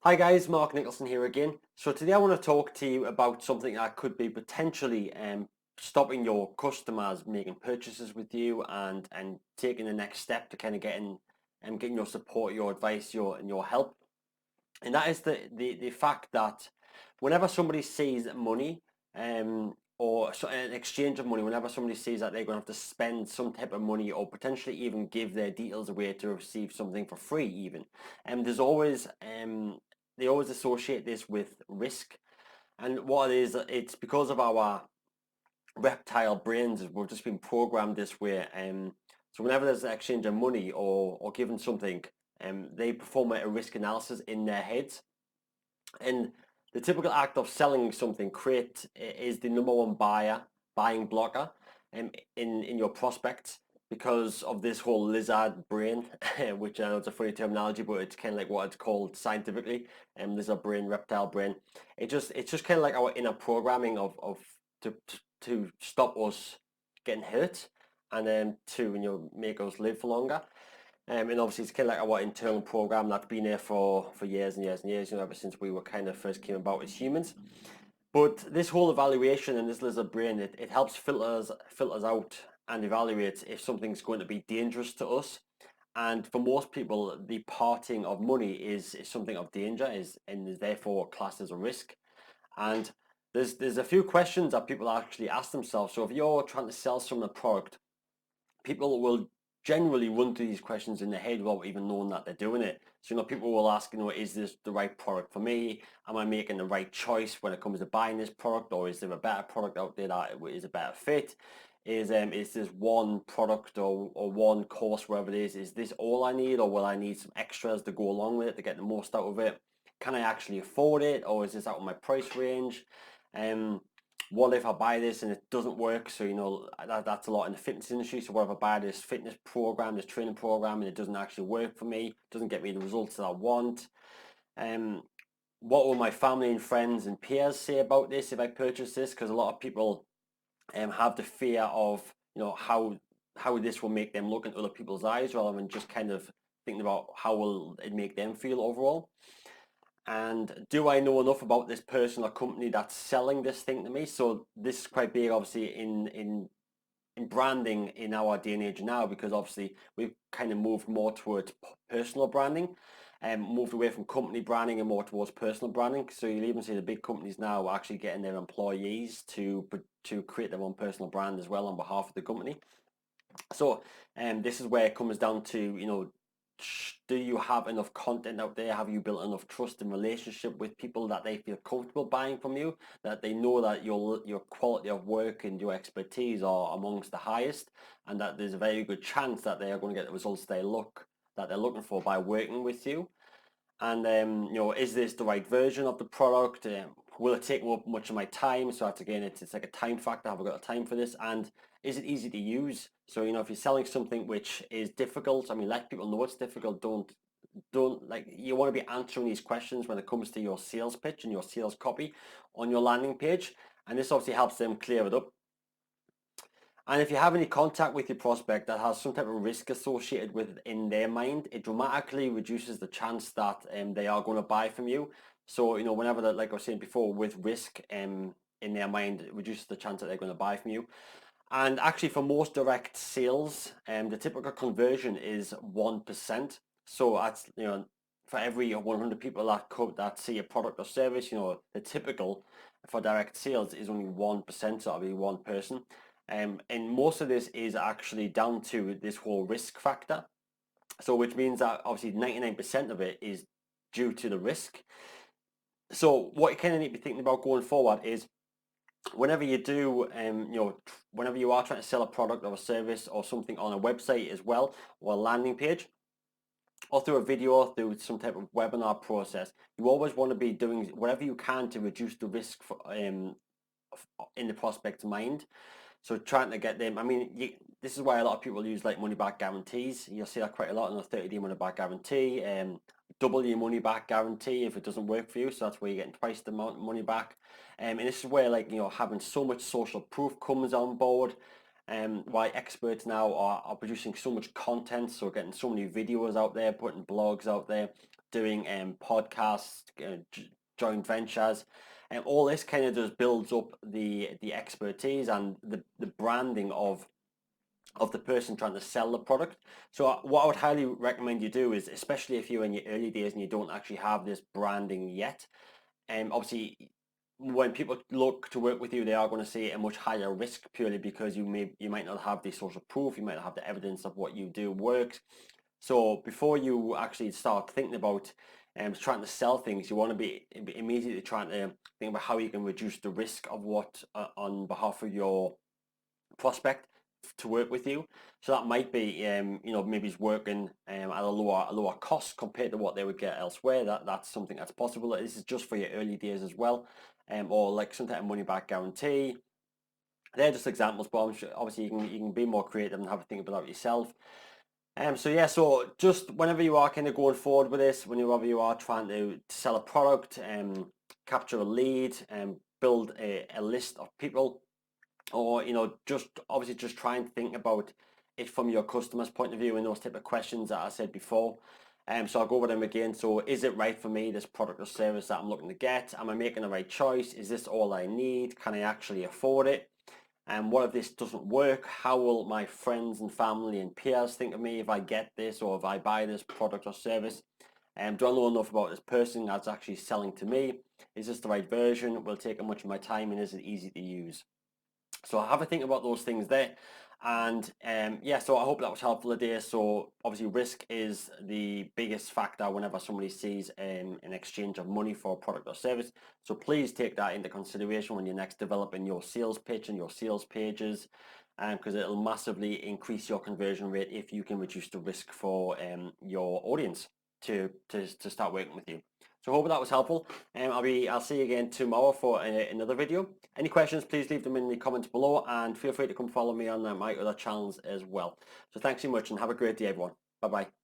Hi guys, Mark Nicholson here again. So today I want to talk to you about something that could be potentially stopping your customers making purchases with you and taking the next step to kind of getting your support, your advice, your help. And that is the fact that whenever somebody sees money or an exchange of money, whenever somebody sees that they're going to have to spend some type of money or potentially even give their details away to receive something for free even, there's always they always associate this with risk. And what it is, it's because of our reptile brains. We've just been programmed this way. So whenever there's an exchange of money or given something, they perform a risk analysis in their heads. And the typical act of selling something is the number one buying blocker in your prospects because of this whole lizard brain, which I know it's a funny terminology, but it's kind of like what it's called scientifically, lizard brain, reptile brain. It's just kind of like our inner programming of to to stop us getting hurt and then to make us live for longer. And obviously it's kind of like our internal program that's been there for years and years and years, ever since we were kind of first came about as humans. But this whole evaluation and this lizard brain, it helps filters out and evaluates if something's going to be dangerous to us. And for most people, the parting of money is something of danger, and is therefore classed as a risk. And there's a few questions that people actually ask themselves. So if you're trying to sell someone a product, people will generally run through these questions in their head without even knowing that they're doing it. So, people will ask, is this the right product for me? Am I making the right choice when it comes to buying this product, or is there a better product out there that is a better fit? Is this one product or one course, wherever it is this all I need, or will I need some extras to go along with it to get the most out of it? Can I actually afford it, or is this out of my price range? What if I buy this and it doesn't work? So that's a lot in the fitness industry. So what if I buy this fitness program, this training program, and it doesn't actually work for me, doesn't get me the results that I want? um what will my family and friends and peers say about this if I purchase this? Because a lot of people have the fear of how this will make them look in other people's eyes, rather than just kind of thinking about how will it make them feel overall. And do I know enough about this person or company that's selling this thing to me? So this is quite big, obviously, in branding in our day and age now, because obviously we've kind of moved more towards personal branding and moved away from company branding and more towards personal branding. So you'll even see the big companies now actually getting their employees to create their own personal brand as well on behalf of the company. So this is where it comes down to, do you have enough content out there? Have you built enough trust and relationship with people that they feel comfortable buying from you, that they know that your quality of work and your expertise are amongst the highest, and that there's a very good chance that they are going to get the results that they're looking for by working with you? And is this the right version of the product? Will it take up much of my time? So that's, again, it's like a time factor. Have I got time for this? And is it easy to use? So if you're selling something which is difficult, I mean, let people know it's difficult. Don't like, you want to be answering these questions when it comes to your sales pitch and your sales copy on your landing page. And this obviously helps them clear it up. And if you have any contact with your prospect that has some type of risk associated with it in their mind, it dramatically reduces the chance that they are going to buy from you. So, whenever that, like I was saying before, with risk in their mind, it reduces the chance that they're going to buy from you. And actually, for most direct sales, the typical conversion is 1%. So that's, for every 100 people that see a product or service, the typical for direct sales is only 1%, so that'll be one person. And most of this is actually down to this whole risk factor. So which means that obviously 99% of it is due to the risk. So what you kind of need to be thinking about going forward is, whenever you do, whenever you are trying to sell a product or a service or something on a website as well, or a landing page, or through a video, or through some type of webinar process, you always want to be doing whatever you can to reduce the risk in the prospect's mind. So trying to get them, I mean, this is why a lot of people use like money back guarantees. You'll see that quite a lot in a 30-day money back guarantee. Double your money back guarantee if it doesn't work for you. So that's where you're getting twice the amount of money back. And this is where, like, having so much social proof comes on board. Why experts now are producing so much content. So getting so many videos out there, putting blogs out there doing podcasts, joint ventures, and all this kind of just builds up the expertise and the branding of the person trying to sell the product. So what I would highly recommend you do is, especially if you're in your early days and you don't actually have this branding yet, obviously when people look to work with you, they are going to see a much higher risk purely because you might not have the social proof, you might not have the evidence of what you do works. So before you actually start thinking about trying to sell things, you want to be immediately trying to think about how you can reduce the risk of what on behalf of your prospect to work with you. So that might be, maybe it's working at a lower cost compared to what they would get elsewhere. That's something that's possible. This is just for your early days as well, or like some type of money back guarantee. They're just examples, but I'm sure obviously you can be more creative and have a think about it yourself. So just whenever you are kind of going forward with this, whenever you are trying to sell a product, capture a lead, and build a list of people, or just obviously just try and think about it from your customer's point of view and those type of questions that I said before. So I'll go over them again. So is it right for me, this product or service that I'm looking to get? Am I making the right choice? Is this all I need? Can I actually afford it? And what if this doesn't work? How will my friends and family and peers think of me if I get this or if I buy this product or service? Do I know enough about this person that's actually selling to me? Is this the right version? Will it take much of my time, and is it easy to use? So have a think about those things there. And so I hope that was helpful today. So obviously risk is the biggest factor whenever somebody sees an exchange of money for a product or service. So please take that into consideration when you're next developing your sales pitch and your sales pages, because it'll massively increase your conversion rate if you can reduce the risk for your audience to start working with you. So I hope that was helpful. I'll see you again tomorrow for another video. Any questions, please leave them in the comments below, and feel free to come follow me on my other channels as well. So thanks so much and have a great day, everyone. Bye bye.